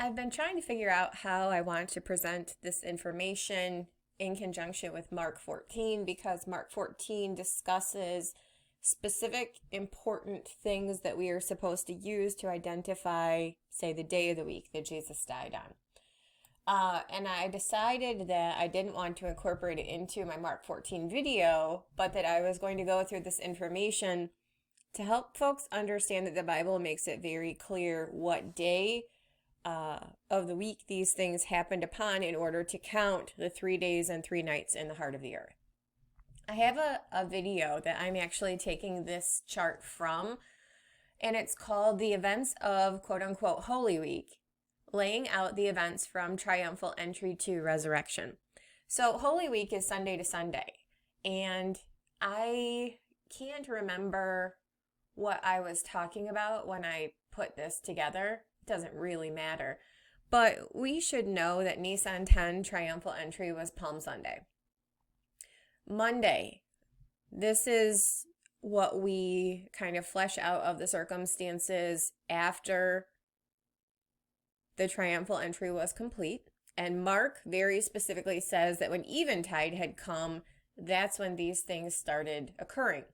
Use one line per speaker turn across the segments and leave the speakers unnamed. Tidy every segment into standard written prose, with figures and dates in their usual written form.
I've been trying to figure out how I want to present this information in conjunction with Mark 14 because Mark 14 discusses specific important things that we are supposed to use to identify, say, the day of the week that Jesus died on. And I decided that I didn't want to incorporate it into my Mark 14 video, but that I was going to go through this information to help folks understand that the Bible makes it very clear what day of the week these things happened upon in order to count the 3 days and 3 nights in the heart of the earth. I have a video that I'm actually taking this chart from, and it's called The Events of Quote Unquote Holy Week, laying out the events from triumphal entry to resurrection. So Holy Week is Sunday to Sunday, and I can't remember what I was talking about when I put this together. It doesn't really matter. But we should know that Nisan 10 triumphal entry was Palm Sunday. Monday, this is what we kind of flesh out of the circumstances after the triumphal entry was complete. And Mark very specifically says that when eventide had come, that's when these things started occurring.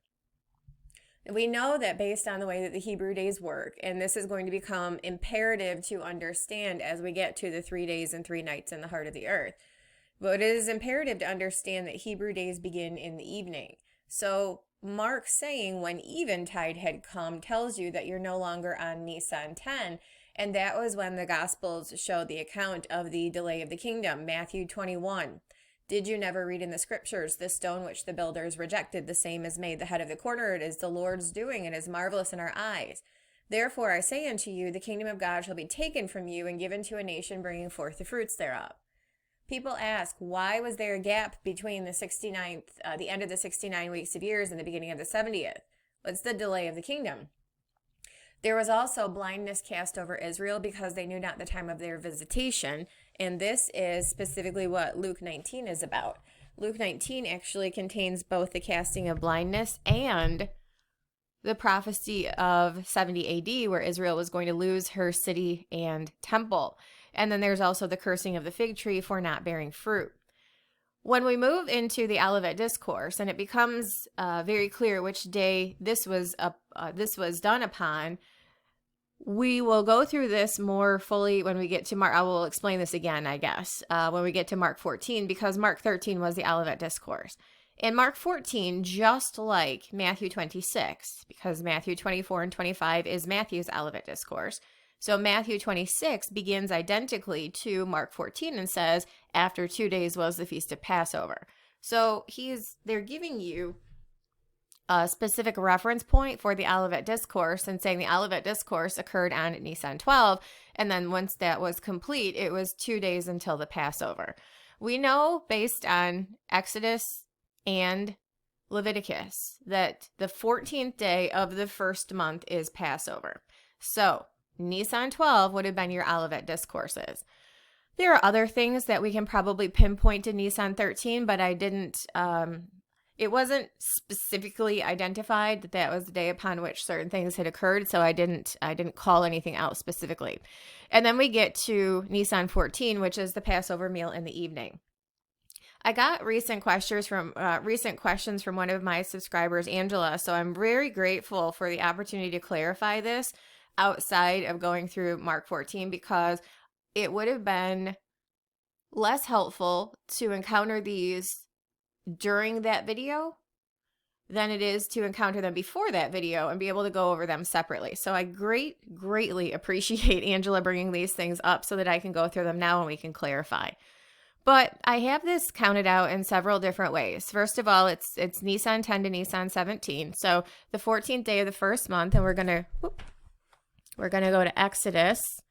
We know that based on the way that the Hebrew days work, and this is going to become imperative to understand as we get to the 3 days and 3 nights in the heart of the earth. But it is imperative to understand that Hebrew days begin in the evening. So Mark saying when eventide had come tells you that you're no longer on Nisan 10, and that was when the Gospels showed the account of the delay of the kingdom. Matthew 21. Did you never read in the scriptures, the stone which the builders rejected, the same is made the head of the corner. It is the Lord's doing. It is marvelous in our eyes. Therefore I say unto you, the kingdom of God shall be taken from you and given to a nation bringing forth the fruits thereof. People ask, why was there a gap between the 69th, the end of the 69 weeks of years and the beginning of the 70th? What's the delay of the kingdom? There was also blindness cast over Israel because they knew not the time of their visitation. And this is specifically what Luke 19 is about. Luke 19 actually contains both the casting of blindness and the prophecy of 70 AD, where Israel was going to lose her city and temple. And then there's also the cursing of the fig tree for not bearing fruit. When we move into the Olivet Discourse, and it becomes very clear which day this was done upon, we will go through this more fully when we get to Mark. I will explain this again, I guess, when we get to Mark 14, because Mark 13 was the Olivet Discourse. In Mark 14, just like Matthew 26, because Matthew 24 and 25 is Matthew's Olivet Discourse, so Matthew 26 begins identically to Mark 14 and says, after 2 days was the Feast of Passover. So they're giving you a specific reference point for the Olivet Discourse and saying the Olivet Discourse occurred on Nisan 12, and then once that was complete, it was 2 days until the Passover. We know based on Exodus and Leviticus that the 14th day of the first month is Passover. So Nisan 12 would have been your Olivet Discourses. There are other things that we can probably pinpoint to Nisan 13, but I didn't, it wasn't specifically identified that that was the day upon which certain things had occurred, so I didn't call anything out specifically. And then we get to Nisan 14, which is the Passover meal in the evening. I got recent questions from one of my subscribers, Angela, so I'm very grateful for the opportunity to clarify this outside of going through Mark 14, because it would have been less helpful to encounter these during that video than it is to encounter them before that video and be able to go over them separately. So I greatly appreciate Angela bringing these things up so that I can go through them now and we can clarify. But I have this counted out in several different ways. First of all, it's Nisan 10 to Nisan 17. So the 14th day of the first month, and we're going to go to Exodus,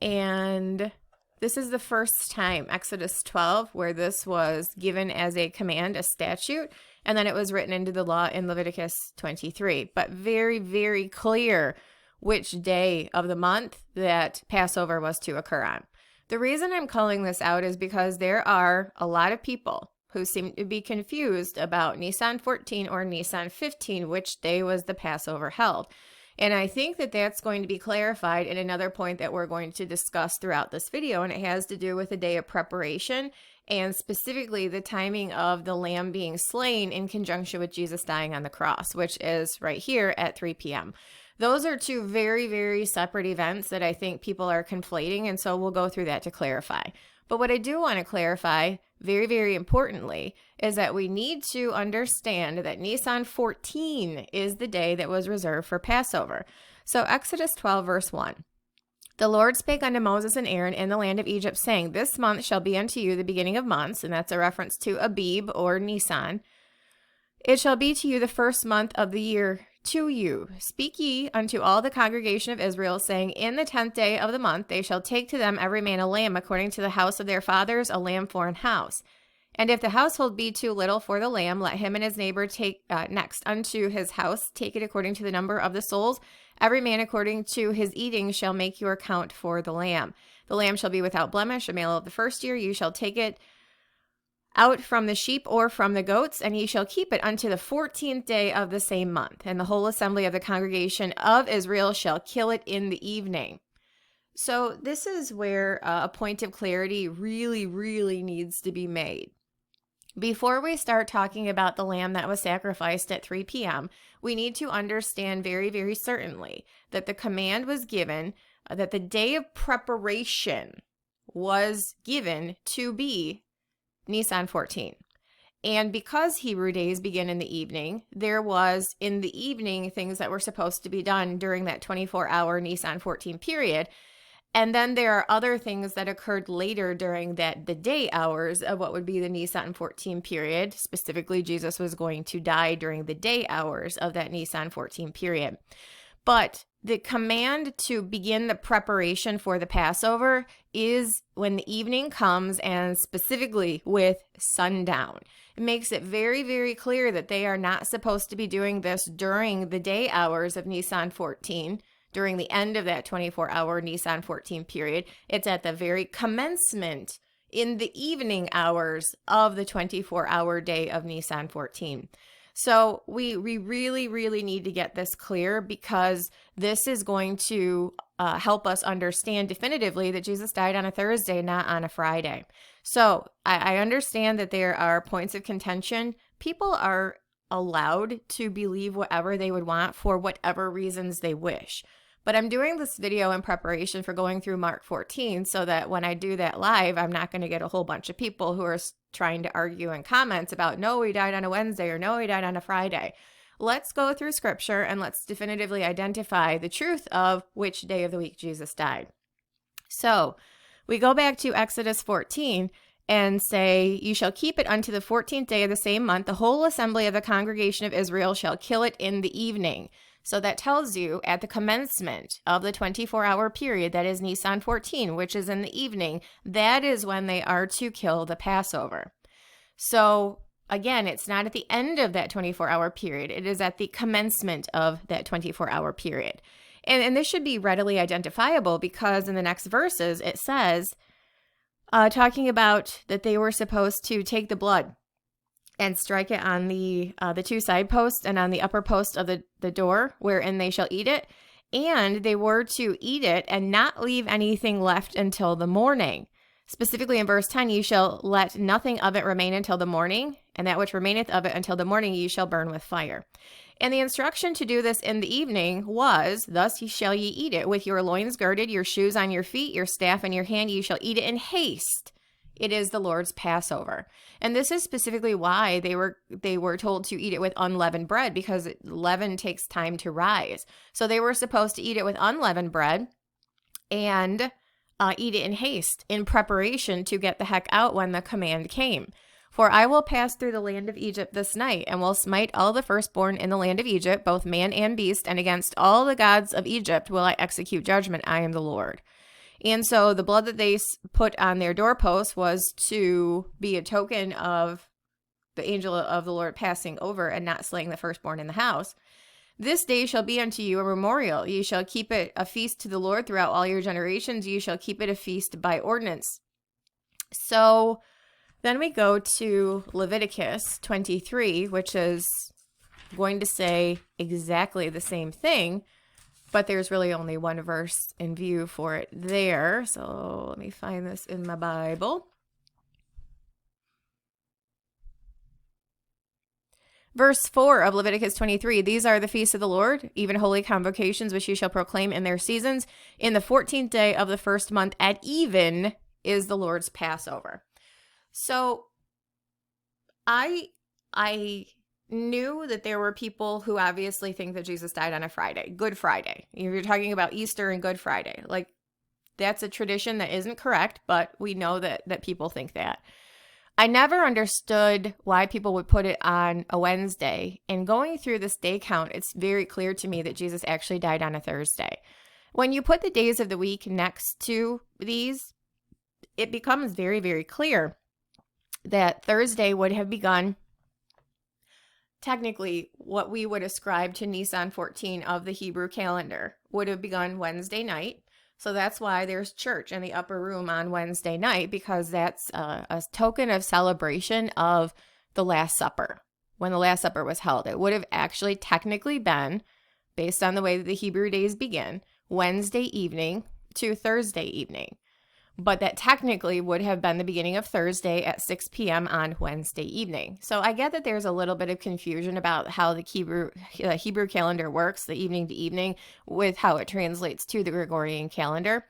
and this is the first time, Exodus 12, where this was given as a command, a statute, and then it was written into the law in Leviticus 23. But very, very clear which day of the month that Passover was to occur on. The reason I'm calling this out is because there are a lot of people who seem to be confused about Nisan 14 or Nisan 15, which day was the Passover held. And I think that that's going to be clarified in another point that we're going to discuss throughout this video, and it has to do with the day of preparation and specifically the timing of the lamb being slain in conjunction with Jesus dying on the cross, which is right here at 3 p.m. Those are two very, very separate events that I think people are conflating, and so we'll go through that to clarify. But what I do want to clarify, very, very importantly, is that we need to understand that Nisan 14 is the day that was reserved for Passover. So Exodus 12, verse 1. The Lord spake unto Moses and Aaron in the land of Egypt, saying, This month shall be unto you the beginning of months, and that's a reference to Abib or Nisan. It shall be to you the first month of the year to you. Speak ye unto all the congregation of Israel, saying, In the 10th day of the month they shall take to them every man a lamb according to the house of their fathers, a lamb for an house. And if the household be too little for the lamb, let him and his neighbor take next unto his house, take it according to the number of the souls. Every man according to his eating shall make your account for the lamb. The lamb shall be without blemish, a male of the first year. You shall take it out from the sheep or from the goats, and ye shall keep it unto the 14th day of the same month. And the whole assembly of the congregation of Israel shall kill it in the evening. So this is where a point of clarity really, really needs to be made. Before we start talking about the lamb that was sacrificed at 3 p.m., we need to understand very, very certainly that the command was given that the day of preparation was given to be Nisan 14. And because Hebrew days begin in the evening, there was in the evening things that were supposed to be done during that 24-hour Nisan 14 period. And then there are other things that occurred later during the day hours of what would be the Nisan 14 period. Specifically, Jesus was going to die during the day hours of that Nisan 14 period. But the command to begin the preparation for the Passover is when the evening comes, and specifically with sundown. It makes it very, very clear that they are not supposed to be doing this during the day hours of Nisan 14, during the end of that 24-hour Nisan 14 period. It's at the very commencement in the evening hours of the 24-hour day of Nisan 14. So we really, really need to get this clear, because this is going to help us understand definitively that Jesus died on a Thursday, not on a Friday. So I understand that there are points of contention. People are allowed to believe whatever they would want for whatever reasons they wish. But I'm doing this video in preparation for going through Mark 14 so that when I do that live, I'm not going to get a whole bunch of people who are trying to argue in comments about, no, he died on a Wednesday, or no, he died on a Friday. Let's go through scripture and let's definitively identify the truth of which day of the week Jesus died. So we go back to Exodus 14 and say, You shall keep it unto the 14th day of the same month. The whole assembly of the congregation of Israel shall kill it in the evening. So that tells you at the commencement of the 24-hour period, that is Nisan 14, which is in the evening, that is when they are to kill the Passover. So again, it's not at the end of that 24-hour period. It is at the commencement of that 24-hour period. And this should be readily identifiable, because in the next verses it says, talking about that they were supposed to take the blood and strike it on the two side posts and on the upper post of the door, wherein they shall eat it. And they were to eat it and not leave anything left until the morning. Specifically in verse 10, ye shall let nothing of it remain until the morning, and that which remaineth of it until the morning ye shall burn with fire. And the instruction to do this in the evening was, Thus shall ye eat it, with your loins girded, your shoes on your feet, your staff in your hand, ye shall eat it in haste. It is the Lord's Passover. And this is specifically why they were told to eat it with unleavened bread, because leaven takes time to rise. So they were supposed to eat it with unleavened bread and eat it in haste, in preparation to get the heck out when the command came. For I will pass through the land of Egypt this night, and will smite all the firstborn in the land of Egypt, both man and beast, and against all the gods of Egypt will I execute judgment. I am the Lord. And so the blood that they put on their doorposts was to be a token of the angel of the Lord passing over and not slaying the firstborn in the house. This day shall be unto you a memorial. Ye shall keep it a feast to the Lord throughout all your generations. Ye shall keep it a feast by ordinance. So then we go to Leviticus 23, which is going to say exactly the same thing. but there's really only one verse in view for it there. So let me find this in my Bible. Verse 4 of Leviticus 23, these are the feasts of the Lord, even holy convocations, which you shall proclaim in their seasons. In the 14th day of the first month at even is the Lord's Passover. So I knew that there were people who obviously think that Jesus died on a Friday, Good Friday. You're talking about Easter and Good Friday. Like, that's a tradition that isn't correct, but we know that people think that. I never understood why people would put it on a Wednesday. And going through this day count, it's very clear to me that Jesus actually died on a Thursday. When you put the days of the week next to these, it becomes very, very clear that Thursday would have begun technically what we would ascribe to Nisan 14 of the Hebrew calendar would have begun Wednesday night. So that's why there's church in the upper room on Wednesday night, because that's a token of celebration of the Last Supper. When the Last Supper was held, it would have actually technically been, based on the way that the Hebrew days begin, Wednesday evening to Thursday evening. But that technically would have been the beginning of Thursday at 6 p.m. on Wednesday evening. So I get that there's a little bit of confusion about how the Hebrew calendar works, the evening to evening, with how it translates to the Gregorian calendar.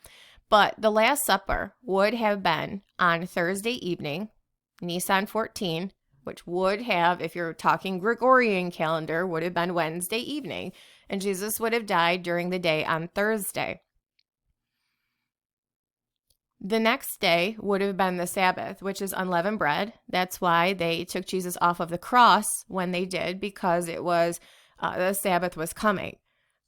But the Last Supper would have been on Thursday evening, Nisan 14, which would have, if you're talking Gregorian calendar, would have been Wednesday evening. And Jesus would have died during the day on Thursday. The next day would have been the Sabbath, which is unleavened bread. That's why they took Jesus off of the cross when they did, because it was the Sabbath was coming.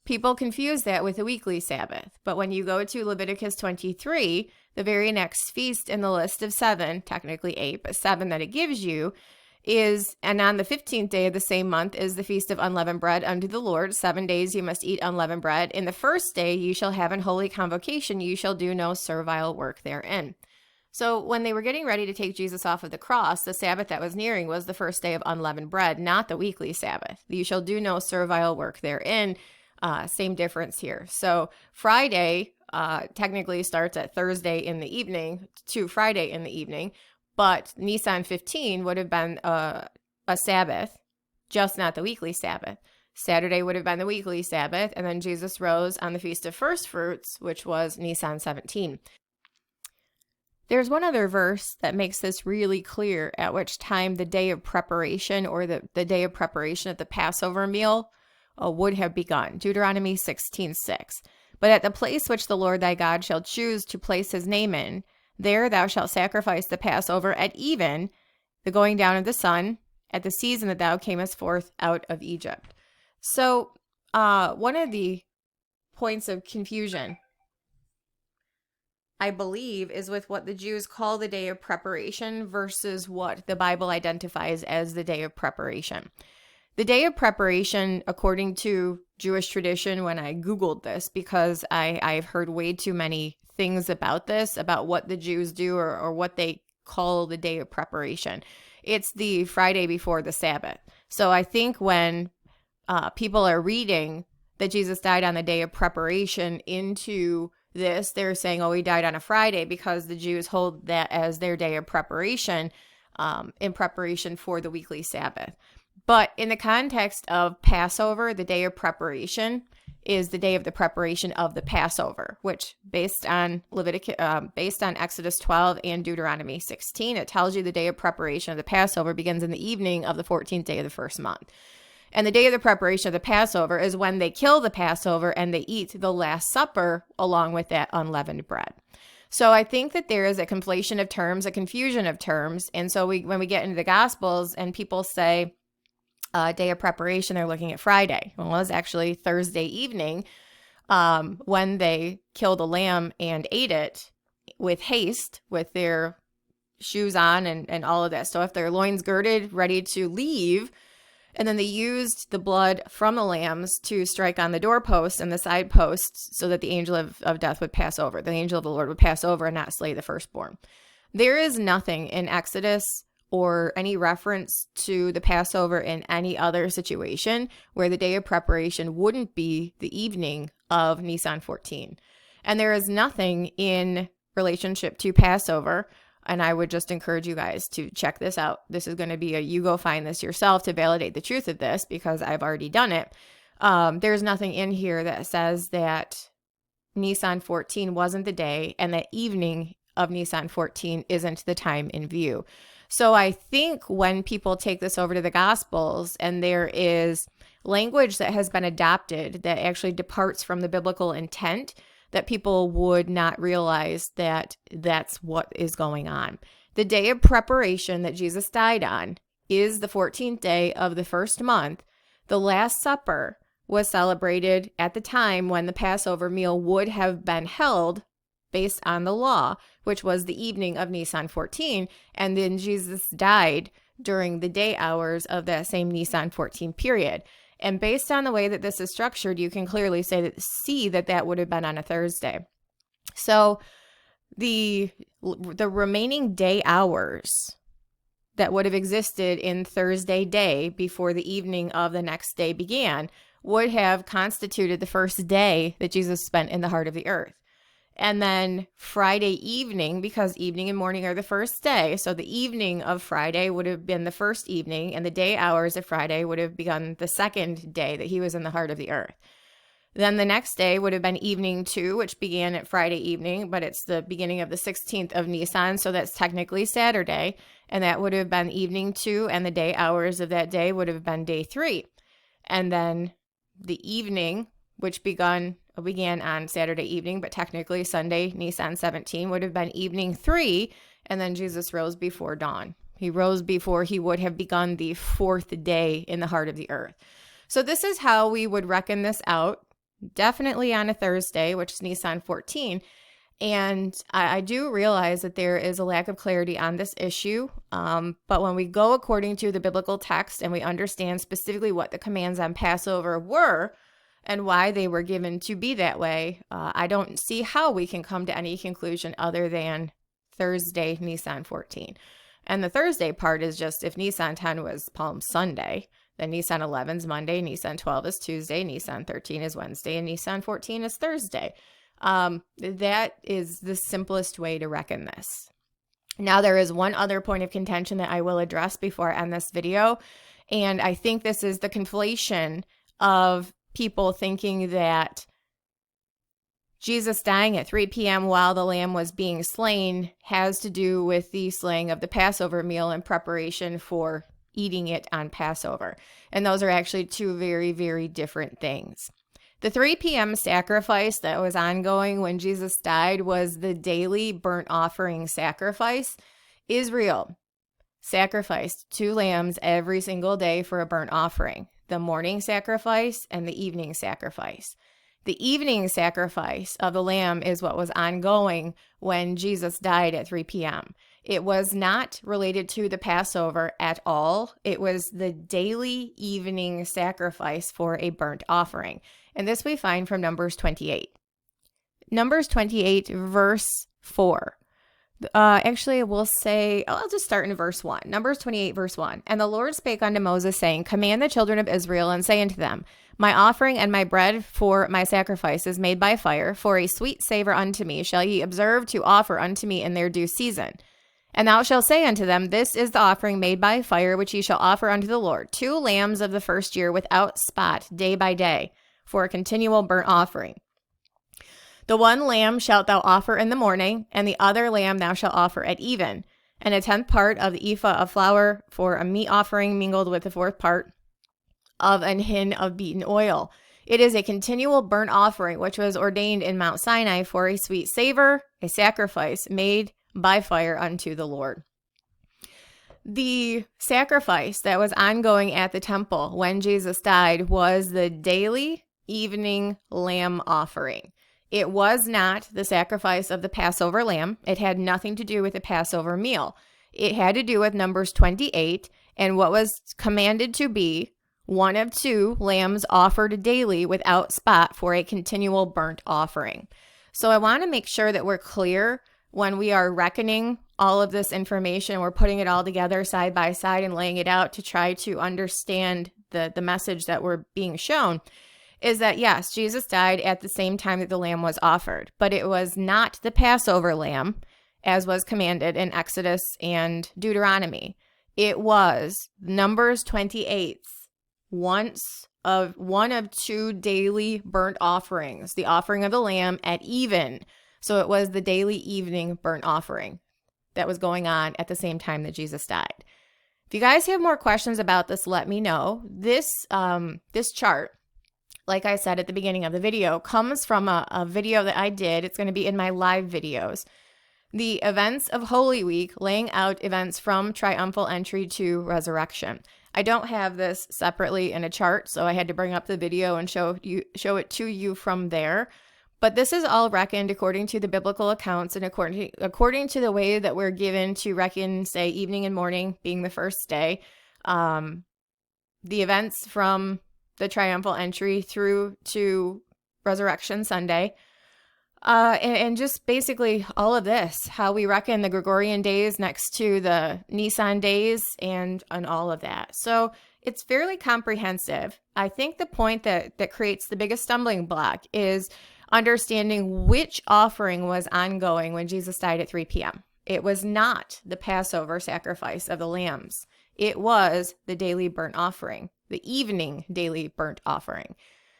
People confuse that with the weekly Sabbath. But when you go to Leviticus 23, the very next feast in the list of 7, technically 8, but 7 that it gives you, is, and on the 15th day of the same month is the feast of unleavened bread unto the Lord. 7 days you must eat unleavened bread. In the first day you shall have an holy convocation. You shall do no servile work therein. So when they were getting ready to take Jesus off of the cross, the Sabbath that was nearing was the first day of unleavened bread, not the weekly Sabbath. You shall do no servile work therein. Same difference here. So Friday technically starts at Thursday in the evening to Friday in the evening. But Nisan 15 would have been a Sabbath, just not the weekly Sabbath. Saturday would have been the weekly Sabbath, and then Jesus rose on the Feast of First Fruits, which was Nisan 17. There's one other verse that makes this really clear, at which time the day of preparation, or the day of preparation at the Passover meal would have begun. Deuteronomy 16:6. But at the place which the Lord thy God shall choose to place his name in, there thou shalt sacrifice the Passover at even, the going down of the sun, at the season that thou camest forth out of Egypt. So one of the points of confusion, I believe, is with what the Jews call the day of preparation versus what the Bible identifies as the day of preparation. The day of preparation, according to Jewish tradition, when I Googled this, because I've heard way too many things about this, about what the Jews do or what they call the day of preparation. It's the Friday before the Sabbath. So I think when people are reading that Jesus died on the day of preparation into this, they're saying, oh, he died on a Friday, because the Jews hold that as their day of preparation in preparation for the weekly Sabbath. But in the context of Passover, the day of preparation is the day of the preparation of the Passover, which based on Exodus 12 and Deuteronomy 16, it tells you the day of preparation of the Passover begins in the evening of the 14th day of the first month. And the day of the preparation of the Passover is when they kill the Passover and they eat the Last Supper along with that unleavened bread. So I think that there is a conflation of terms, a confusion of terms. And so when we get into the Gospels and people say, day of preparation, they're looking at Friday. Well, it was actually Thursday evening when they killed a lamb and ate it with haste, with their shoes on and all of that stuff. Their loins girded, ready to leave. And then they used the blood from the lambs to strike on the doorposts and the side posts so that the angel of death would pass over. The angel of the Lord would pass over and not slay the firstborn. There is nothing in Exodus or any reference to the Passover in any other situation where the day of preparation wouldn't be the evening of Nisan 14. And there is nothing in relationship to Passover. And I would just encourage you guys to check this out. This is going to be you go find this yourself to validate the truth of this, because I've already done it. There's nothing in here that says that Nisan 14 wasn't the day and the evening of Nisan 14 isn't the time in view. So I think when people take this over to the Gospels and there is language that has been adopted that actually departs from the biblical intent, that people would not realize that that's what is going on. The day of preparation that Jesus died on is the 14th day of the first month. The Last Supper was celebrated at the time when the Passover meal would have been held based on the law, which was the evening of Nisan 14. And then Jesus died during the day hours of that same Nisan 14 period. And based on the way that this is structured, you can clearly see that would have been on a Thursday. So the remaining day hours that would have existed in Thursday day before the evening of the next day began would have constituted the first day that Jesus spent in the heart of the earth. And then Friday evening, because evening and morning are the first day, so the evening of Friday would have been the first evening, and the day hours of Friday would have begun the second day that he was in the heart of the earth. Then the next day would have been evening 2, which began at Friday evening, but it's the beginning of the 16th of Nisan, so that's technically Saturday, and that would have been evening 2, and the day hours of that day would have been day 3. And then the evening, which began on Saturday evening, but technically Sunday, Nisan 17, would have been evening 3, and then Jesus rose before dawn. He rose before he would have begun the 4th day in the heart of the earth. So this is how we would reckon this out, definitely on a Thursday, which is Nisan 14. And I do realize that there is a lack of clarity on this issue, but when we go according to the biblical text and we understand specifically what the commands on Passover were and why they were given to be that way, I don't see how we can come to any conclusion other than Thursday, Nisan 14. And the Thursday part is just if Nisan 10 was Palm Sunday, then Nisan 11 is Monday, Nisan 12 is Tuesday, Nisan 13 is Wednesday, and Nisan 14 is Thursday. That is the simplest way to reckon this. Now, there is one other point of contention that I will address before I end this video, and I think this is the conflation of people thinking that Jesus dying at 3 p.m. while the lamb was being slain has to do with the slaying of the Passover meal in preparation for eating it on Passover. And those are actually two very, very different things. The 3 p.m. sacrifice that was ongoing when Jesus died was the daily burnt offering sacrifice. Israel sacrificed 2 lambs every single day for a burnt offering, the morning sacrifice and the evening sacrifice. The evening sacrifice of the lamb is what was ongoing when Jesus died at 3 p.m. It was not related to the Passover at all. It was the daily evening sacrifice for a burnt offering. And this we find from Numbers 28. Numbers 28, verse 4. Actually, we'll say, I'll just start in verse 1. Numbers 28, verse 1. And the Lord spake unto Moses, saying, Command the children of Israel, and say unto them, My offering and my bread for my sacrifice is made by fire, for a sweet savor unto me shall ye observe to offer unto me in their due season. And thou shalt say unto them, This is the offering made by fire, which ye shall offer unto the Lord, 2 lambs of the first year without spot, day by day, for a continual burnt offering. The one lamb shalt thou offer in the morning, and the other lamb thou shalt offer at even, and a 10th part of the ephah of flour for a meat offering mingled with the 4th part of an hin of beaten oil. It is a continual burnt offering, which was ordained in Mount Sinai for a sweet savor, a sacrifice made by fire unto the Lord. The sacrifice that was ongoing at the temple when Jesus died was the daily evening lamb offering. It was not the sacrifice of the Passover lamb. It had nothing to do with the Passover meal. It had to do with Numbers 28 and what was commanded to be 1 of 2 lambs offered daily without spot for a continual burnt offering. So I want to make sure that we're clear when we are reckoning all of this information. We're putting it all together side by side and laying it out to try to understand the message that we're being shown. is that yes, Jesus died at the same time that the lamb was offered, but it was not the Passover lamb as was commanded in Exodus and Deuteronomy. It was Numbers 28, one of two daily burnt offerings, the offering of the lamb at even. So it was the daily evening burnt offering that was going on at the same time that Jesus died. If you guys have more questions about this, let me know. This chart, like I said at the beginning of the video, comes from a video that I did. It's going to be in my live videos. The events of Holy Week, laying out events from triumphal entry to resurrection. I don't have this separately in a chart, so I had to bring up the video and show it to you from there. But this is all reckoned according to the biblical accounts and according to the way that we're given to reckon, say, evening and morning being the first day. The events from the triumphal entry through to Resurrection Sunday. And just basically all of this, how we reckon the Gregorian days next to the Nisan days and all of that. So it's fairly comprehensive. I think the point that creates the biggest stumbling block is understanding which offering was ongoing when Jesus died at 3 p.m. It was not the Passover sacrifice of the lambs. It was the daily burnt offering, the evening daily burnt offering.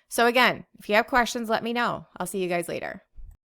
So again, if you have questions, let me know. I'll see you guys later.